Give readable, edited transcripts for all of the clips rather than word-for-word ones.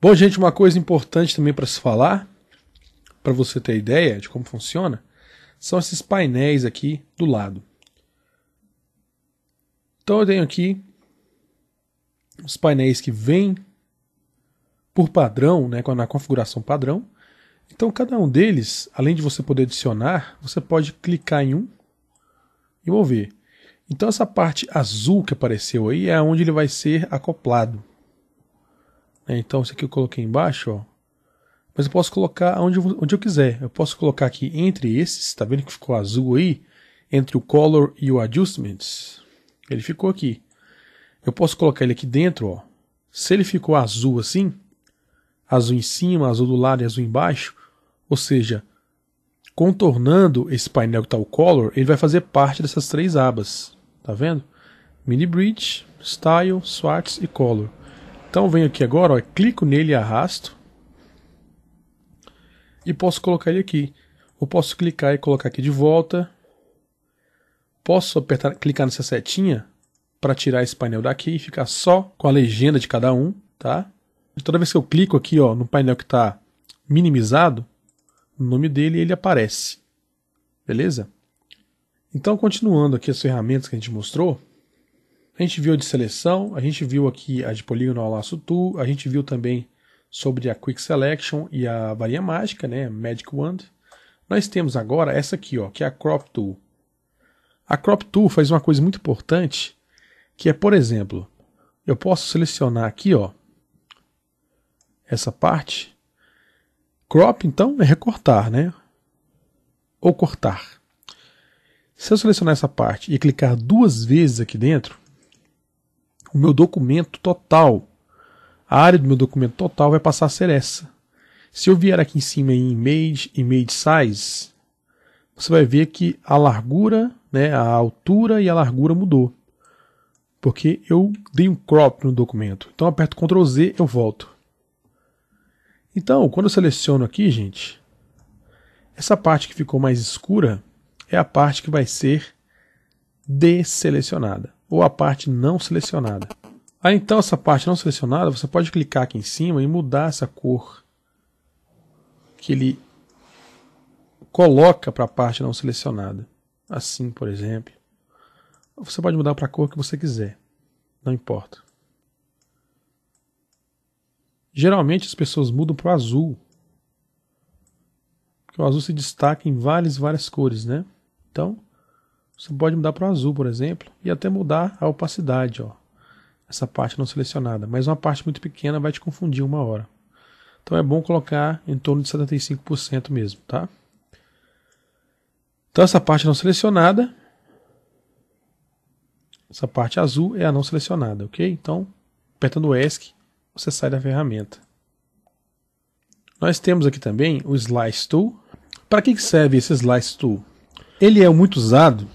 Bom, gente, uma coisa importante também para se falar, para você ter ideia de como funciona, são esses painéis aqui do lado. Então eu tenho aqui os painéis que vêm por padrão, né, na configuração padrão. Então cada um deles, além de você poder adicionar, você pode clicar em um e mover. Então essa parte azul que apareceu aí é onde ele vai ser acoplado. Então isso aqui eu coloquei embaixo, ó. Mas eu posso colocar onde eu quiser. Eu posso colocar aqui entre esses, tá vendo que ficou azul aí? Entre o Color e o Adjustments. Ele ficou aqui. Eu posso colocar ele aqui dentro, ó. Se ele ficou azul assim, azul em cima, azul do lado e azul embaixo, ou seja, contornando esse painel que está o Color, ele vai fazer parte dessas três abas. Tá vendo? Mini Bridge, Style, Swatch e Color. Então eu venho aqui agora, ó, clico nele e arrasto. E posso colocar ele aqui. Ou posso clicar e colocar aqui de volta. Posso apertar, clicar nessa setinha para tirar esse painel daqui e ficar só com a legenda de cada um, tá? E toda vez que eu clico aqui, ó, no painel que está minimizado, o nome dele ele aparece. Beleza? Então, continuando aqui as ferramentas que a gente mostrou, a gente viu a de seleção, a gente viu aqui a de Polygonal Lasso Tool, a gente viu também sobre a Quick Selection e a varinha mágica, né, Magic Wand. Nós temos agora essa aqui, ó, que é a Crop Tool. A Crop Tool faz uma coisa muito importante, que é, por exemplo, eu posso selecionar aqui, ó, essa parte. Crop, então, é recortar, né? Ou cortar. Se eu selecionar essa parte e clicar duas vezes aqui dentro, o meu documento total, a área do meu documento total vai passar a ser essa. Se eu vier aqui em cima em Image, Image Size, você vai ver que a largura, né, a altura e a largura mudou. Porque eu dei um crop no documento. Então eu aperto Ctrl Z, eu volto. Então, quando eu seleciono aqui, gente, essa parte que ficou mais escura é a parte que vai ser desselecionada, ou a parte não selecionada. Aí então essa parte não selecionada, você pode clicar aqui em cima e mudar essa cor que ele coloca para a parte não selecionada. Assim, por exemplo. Você pode mudar para a cor que você quiser, não importa. Geralmente as pessoas mudam para o azul, porque o azul se destaca em várias cores, né? Então, você pode mudar para o azul, por exemplo, e até mudar a opacidade, ó. Essa parte não selecionada, mas uma parte muito pequena vai te confundir uma hora. Então é bom colocar em torno de 75% mesmo, tá? Então essa parte não selecionada, essa parte azul é a não selecionada, ok? Então, apertando o ESC, você sai da ferramenta. Nós temos aqui também o Slice Tool. Para que serve esse Slice Tool? Ele é muito usado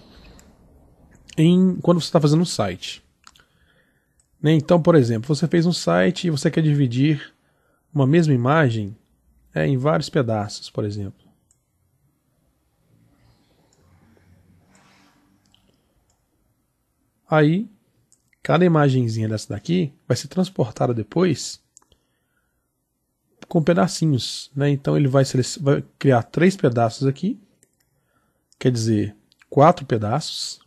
quando você está fazendo um site. Então, por exemplo, você fez um site e você quer dividir uma mesma imagem em vários pedaços, por exemplo. Aí, cada imagenzinha dessa daqui vai ser transportada depois com pedacinhos, né? Então ele vai criar 3 pedaços aqui, quer dizer, 4 pedaços,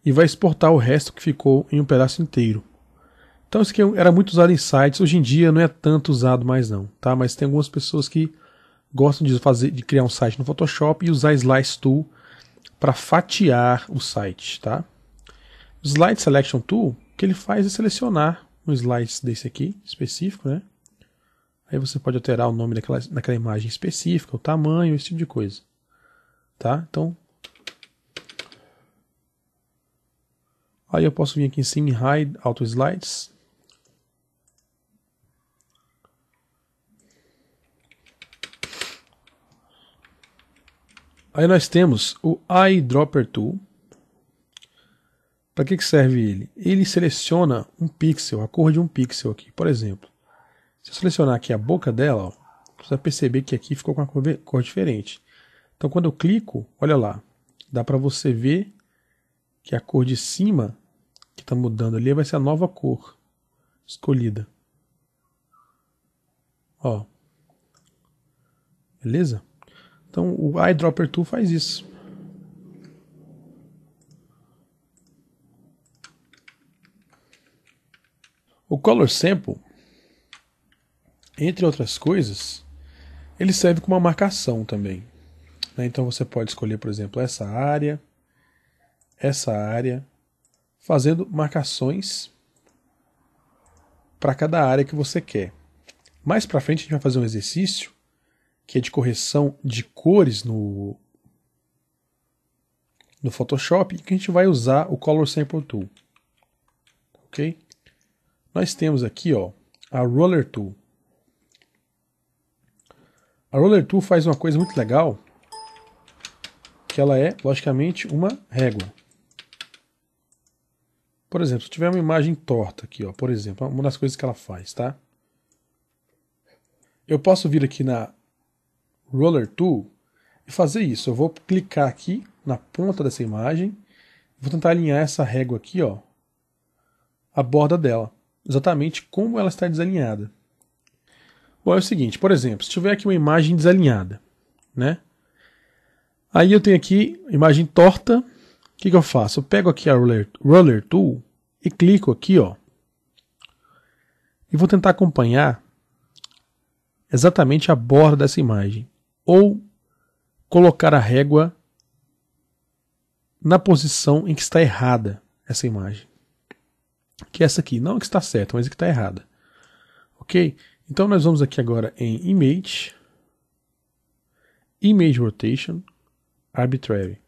e vai exportar o resto que ficou em um pedaço inteiro. Então isso aqui era muito usado em sites, hoje em dia não é tanto usado mais não, tá? Mas tem algumas pessoas que gostam de criar um site no Photoshop e usar Slice Tool para fatiar o site, tá? O Slide Selection Tool, o que ele faz é selecionar um slice desse aqui, específico, né? Aí você pode alterar o nome daquela imagem específica, o tamanho, esse tipo de coisa, tá? Então, aí eu posso vir aqui em cima e Hide Auto Slides. Aí nós temos o Eyedropper Tool. Para que serve ele? Ele seleciona um pixel, a cor de um pixel aqui. Por exemplo, se eu selecionar aqui a boca dela, ó, você vai perceber que aqui ficou com uma cor diferente. Então quando eu clico, olha lá, dá para você ver que a cor de cima que está mudando ali vai ser a nova cor escolhida. Ó. Beleza? Então o Eyedropper Tool faz isso. O Color Sample, entre outras coisas, ele serve como uma marcação também. Então você pode escolher, por exemplo, essa área, fazendo marcações para cada área que você quer. Mais para frente a gente vai fazer um exercício que é de correção de cores no Photoshop, e que a gente vai usar o Color Sample Tool. Ok? Nós temos aqui, ó, a Roller Tool. A Roller Tool faz uma coisa muito legal, que ela é, logicamente, uma régua. Por exemplo, se tiver uma imagem torta aqui, ó, por exemplo, uma das coisas que ela faz, tá? Eu posso vir aqui na Roller Tool e fazer isso. Eu vou clicar aqui na ponta dessa imagem, vou tentar alinhar essa régua aqui, ó, a borda dela, exatamente como ela está desalinhada. Bom, é o seguinte, por exemplo, se tiver aqui uma imagem desalinhada, né? Aí eu tenho aqui imagem torta. O que eu faço? Eu pego aqui a Roller Tool e clico aqui, ó, e vou tentar acompanhar exatamente a borda dessa imagem, ou colocar a régua na posição em que está errada essa imagem. Que é essa aqui, não a que está certa, mas a que está errada. Ok? Então nós vamos aqui agora em Image, Image Rotation, Arbitrary.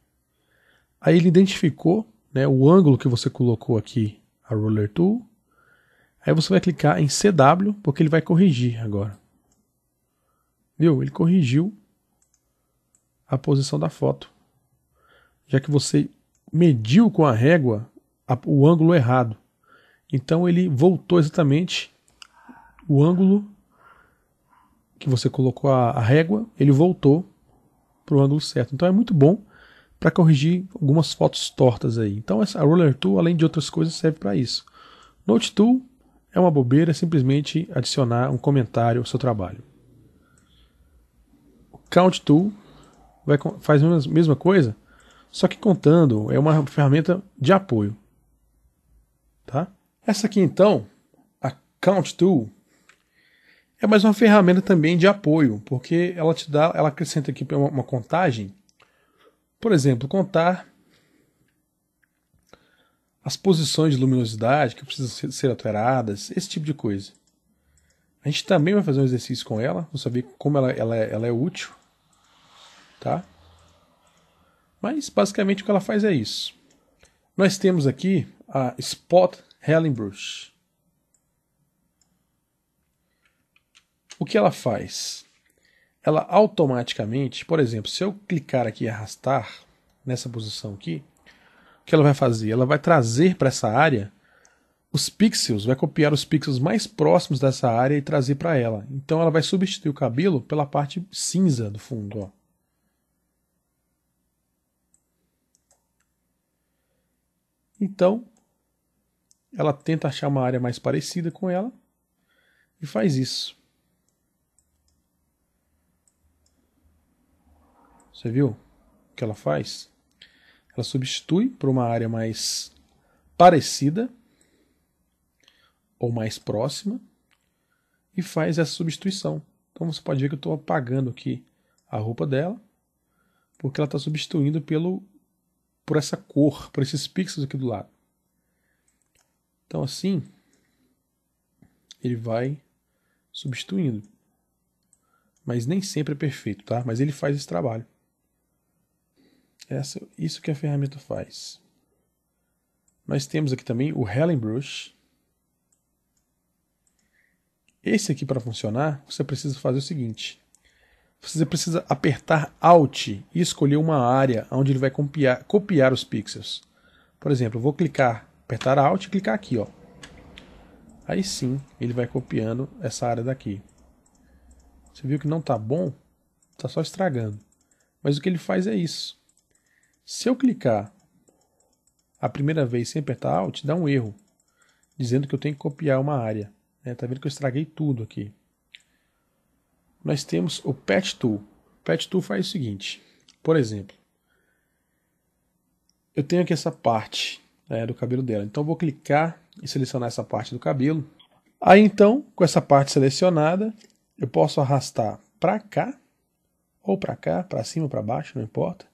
Aí ele identificou, né, o ângulo que você colocou aqui, a Roller Tool. Aí você vai clicar em CW, porque ele vai corrigir agora. Viu? Ele corrigiu a posição da foto, já que você mediu com a régua o ângulo errado. Então ele voltou exatamente o ângulo que você colocou a régua, ele voltou para o ângulo certo. Então é muito bom para corrigir algumas fotos tortas aí. Então a Roller Tool, além de outras coisas, serve para isso. Note Tool é uma bobeira, é simplesmente adicionar um comentário ao seu trabalho. O Count Tool faz a mesma coisa, só que contando, é uma ferramenta de apoio. Tá? Essa aqui então, a Count Tool, é mais uma ferramenta também de apoio, porque ela acrescenta aqui uma contagem. Por exemplo, contar as posições de luminosidade que precisam ser alteradas, esse tipo de coisa. A gente também vai fazer um exercício com ela, vamos saber como ela é útil. Tá? Mas basicamente o que ela faz é isso. Nós temos aqui a Spot Healing Brush. O que ela faz? Ela automaticamente, por exemplo, se eu clicar aqui e arrastar nessa posição aqui, o que ela vai fazer? Ela vai trazer para essa área os pixels, vai copiar os pixels mais próximos dessa área e trazer para ela. Então ela vai substituir o cabelo pela parte cinza do fundo. Ó. Então ela tenta achar uma área mais parecida com ela e faz isso. Você viu o que ela faz? Ela substitui por uma área mais parecida ou mais próxima e faz essa substituição. Então você pode ver que eu estou apagando aqui a roupa dela, porque ela está substituindo por essa cor, por esses pixels aqui do lado. Então assim, ele vai substituindo. Mas nem sempre é perfeito, tá? Mas ele faz esse trabalho. Isso que a ferramenta faz. Nós temos aqui também o Healing Brush. Esse aqui, para funcionar, você precisa fazer o seguinte. Você precisa apertar Alt e escolher uma área onde ele vai copiar os pixels. Por exemplo, eu vou apertar Alt e clicar aqui. Ó. Aí sim, ele vai copiando essa área daqui. Você viu que não está bom? Está só estragando. Mas o que ele faz é isso. Se eu clicar a primeira vez sem apertar Alt, dá um erro, dizendo que eu tenho que copiar uma área. Tá vendo que eu estraguei tudo aqui. nós temos o Patch Tool. O Patch Tool faz o seguinte, por exemplo, eu tenho aqui essa parte do cabelo dela, então eu vou clicar e selecionar essa parte do cabelo. Aí então, com essa parte selecionada, eu posso arrastar para cá, ou para cá, para cima ou para baixo, não importa.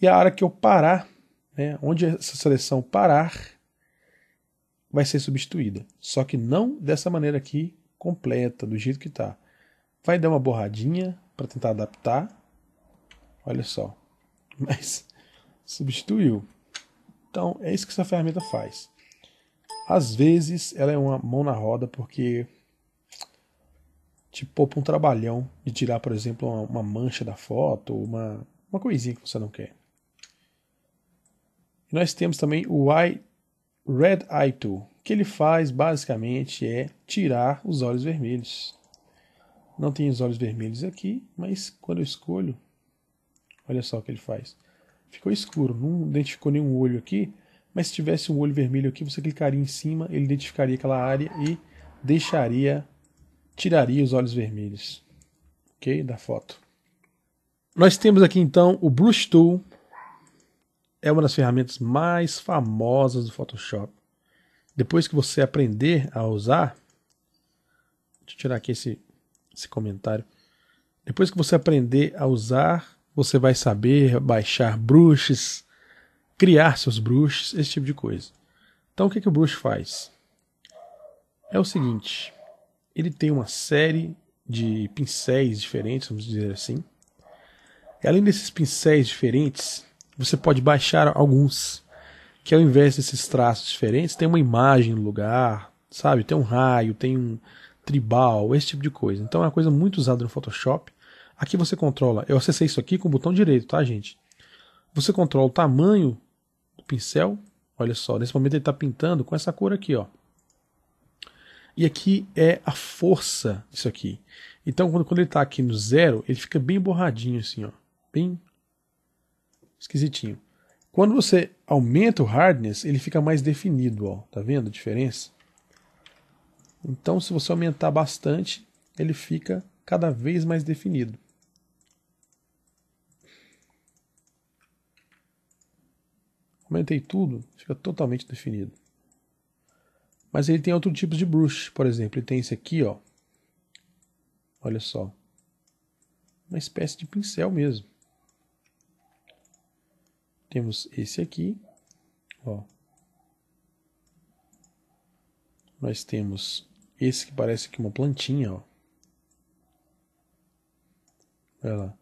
E a hora que eu parar, onde essa seleção parar, vai ser substituída. Só que não dessa maneira aqui, completa, do jeito que está. Vai dar uma borradinha para tentar adaptar. Olha só. Mas substituiu. Então é isso que essa ferramenta faz. Às vezes ela é uma mão na roda porque te poupa um trabalhão de tirar, por exemplo, uma mancha da foto, uma coisinha que você não quer. E nós temos também o Red Eye Tool. O que ele faz basicamente é tirar os olhos vermelhos. Não tem os olhos vermelhos aqui, mas quando eu escolho, olha só o que ele faz. Ficou escuro, não identificou nenhum olho aqui, mas se tivesse um olho vermelho aqui, você clicaria em cima, ele identificaria aquela área e tiraria os olhos vermelhos, ok? Da foto. Nós temos aqui então o Brush Tool, é uma das ferramentas mais famosas do Photoshop. Depois que você aprender a usar, deixa eu tirar aqui esse comentário. Depois que você aprender a usar, você vai saber baixar brushes, criar seus brushes, esse tipo de coisa. Então o que o brush faz? É o seguinte, ele tem uma série de pincéis diferentes, vamos dizer assim. E além desses pincéis diferentes, você pode baixar alguns, que ao invés desses traços diferentes, tem uma imagem no lugar, sabe? Tem um raio, tem um tribal, esse tipo de coisa. Então é uma coisa muito usada no Photoshop. Aqui você controla, eu acessei isso aqui com o botão direito, tá, gente? Você controla o tamanho do pincel. Olha só, nesse momento ele está pintando com essa cor aqui, ó. E aqui é a força disso aqui. Então quando ele está aqui no 0, ele fica bem borradinho assim, ó. Bem esquisitinho. Quando você aumenta o hardness, ele fica mais definido, ó. Tá vendo a diferença? Então se você aumentar bastante, ele fica cada vez mais definido. Aumentei tudo, fica totalmente definido. Mas ele tem outro tipo de brush, por exemplo, ele tem esse aqui, ó. Olha só. Uma espécie de pincel mesmo. Temos esse aqui, ó. Nós temos esse que parece aqui uma plantinha, ó. Olha lá.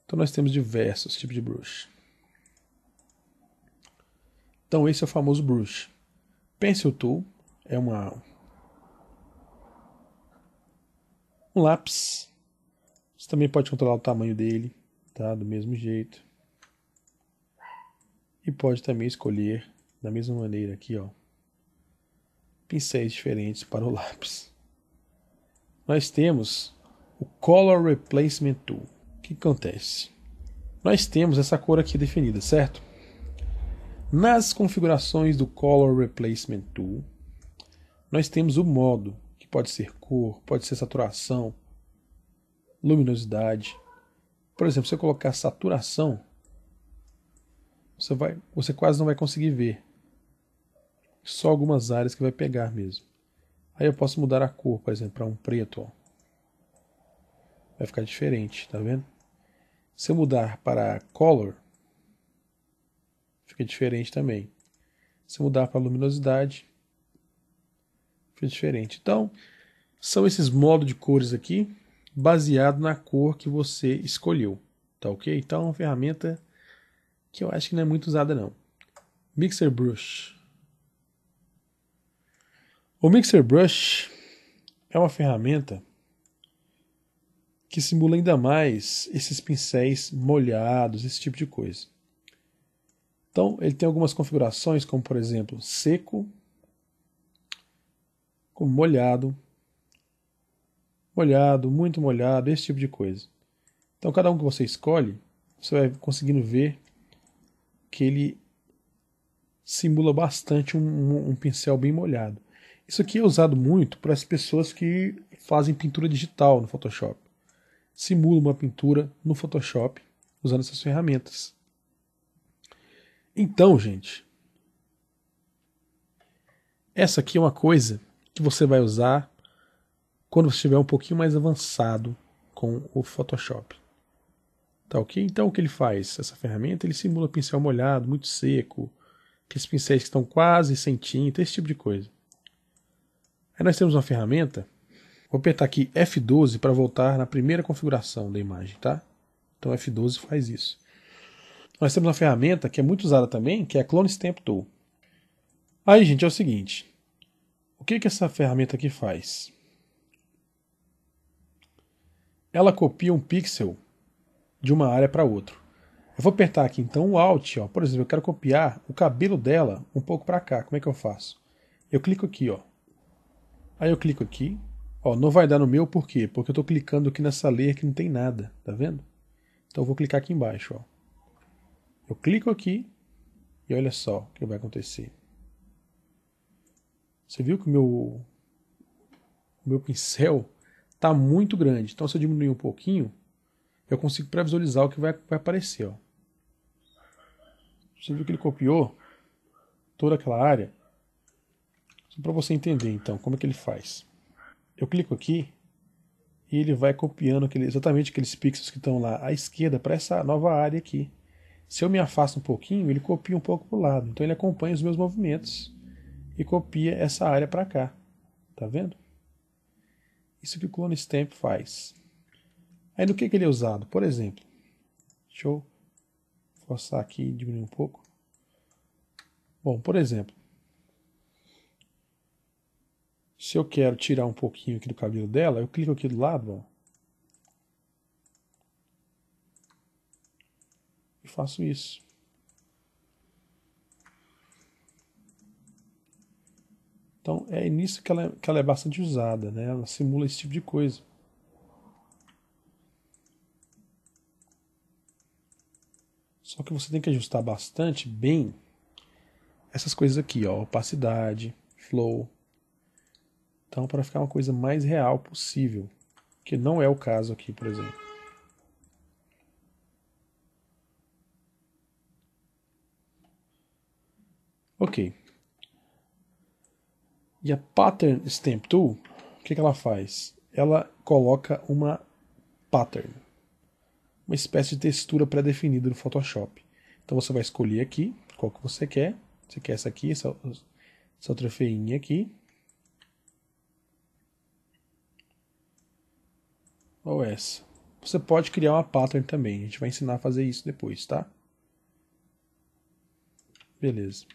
Então nós temos diversos tipos de brush. Então esse é o famoso brush. Pencil Tool é um lápis. Você também pode controlar o tamanho dele, tá? Do mesmo jeito. E pode também escolher da mesma maneira aqui, ó, pincéis diferentes para o lápis. Nós temos o Color Replacement Tool. O que acontece? Nós temos essa cor aqui definida, certo? Nas configurações do Color Replacement Tool, nós temos o modo, que pode ser cor, pode ser saturação, luminosidade. Por exemplo, se eu colocar saturação, você quase não vai conseguir ver. Só algumas áreas que vai pegar mesmo. Aí eu posso mudar a cor, por exemplo, para um preto, ó. Vai ficar diferente, tá vendo? Se eu mudar para Color, fica diferente também. Se eu mudar para luminosidade, fica diferente. Então, são esses modos de cores aqui, baseado na cor que você escolheu, tá ok? Então é uma ferramenta que eu acho que não é muito usada não. Mixer Brush. O Mixer Brush é uma ferramenta que simula ainda mais esses pincéis molhados, esse tipo de coisa. Então ele tem algumas configurações, como por exemplo, seco, como molhado, muito molhado, esse tipo de coisa. Então cada um que você escolhe, você vai conseguindo ver que ele simula bastante um pincel bem molhado. Isso aqui é usado muito para as pessoas que fazem pintura digital no Photoshop. Simula uma pintura no Photoshop usando essas ferramentas. Então, gente, essa aqui é uma coisa que você vai usar quando você estiver um pouquinho mais avançado com o Photoshop. Tá ok? Então o que ele faz? Essa ferramenta, ele simula pincel molhado, muito seco, aqueles pincéis que estão quase sem tinta, esse tipo de coisa. Aí nós temos uma ferramenta, vou apertar aqui F12 para voltar na primeira configuração da imagem, tá? Então F12 faz isso. Nós temos uma ferramenta que é muito usada também, que é a Clone Stamp Tool. Aí, gente, é o seguinte, o que essa ferramenta aqui faz? Ela copia um pixel de uma área para outra. Eu vou apertar aqui então o Alt, ó. Por exemplo, eu quero copiar o cabelo dela um pouco para cá. Como é que eu faço? Eu clico aqui, ó. Aí eu clico aqui, ó, não vai dar no meu, por quê? Porque eu estou clicando aqui nessa layer que não tem nada, tá vendo? Então eu vou clicar aqui embaixo, ó. Eu clico aqui e olha só o que vai acontecer. Você viu que o meu pincel está muito grande. Então se eu diminuir um pouquinho, eu consigo pré-visualizar o que vai aparecer, ó. Você viu que ele copiou toda aquela área? Só para você entender, então, como é que ele faz. Eu clico aqui e ele vai copiando exatamente aqueles pixels que estão lá à esquerda para essa nova área aqui. Se eu me afasto um pouquinho, ele copia um pouco para o lado. Então ele acompanha os meus movimentos e copia essa área para cá. Tá vendo? Isso que o Clone Stamp faz. Aí no que ele é usado? Por exemplo, deixa eu forçar aqui e diminuir um pouco. Bom, por exemplo, se eu quero tirar um pouquinho aqui do cabelo dela, eu clico aqui do lado, ó, e faço isso. Então é nisso que ela é bastante usada, né? Ela simula esse tipo de coisa. Só que você tem que ajustar bastante bem essas coisas aqui, ó, opacidade, flow. Então, para ficar uma coisa mais real possível, que não é o caso aqui, por exemplo. Ok. E a Pattern Stamp Tool, o que ela faz? Ela coloca uma pattern, uma espécie de textura pré-definida no Photoshop. Então você vai escolher aqui qual que você quer. Você quer essa aqui, essa outra feinha aqui. Ou essa. Você pode criar uma pattern também. A gente vai ensinar a fazer isso depois, tá? Beleza.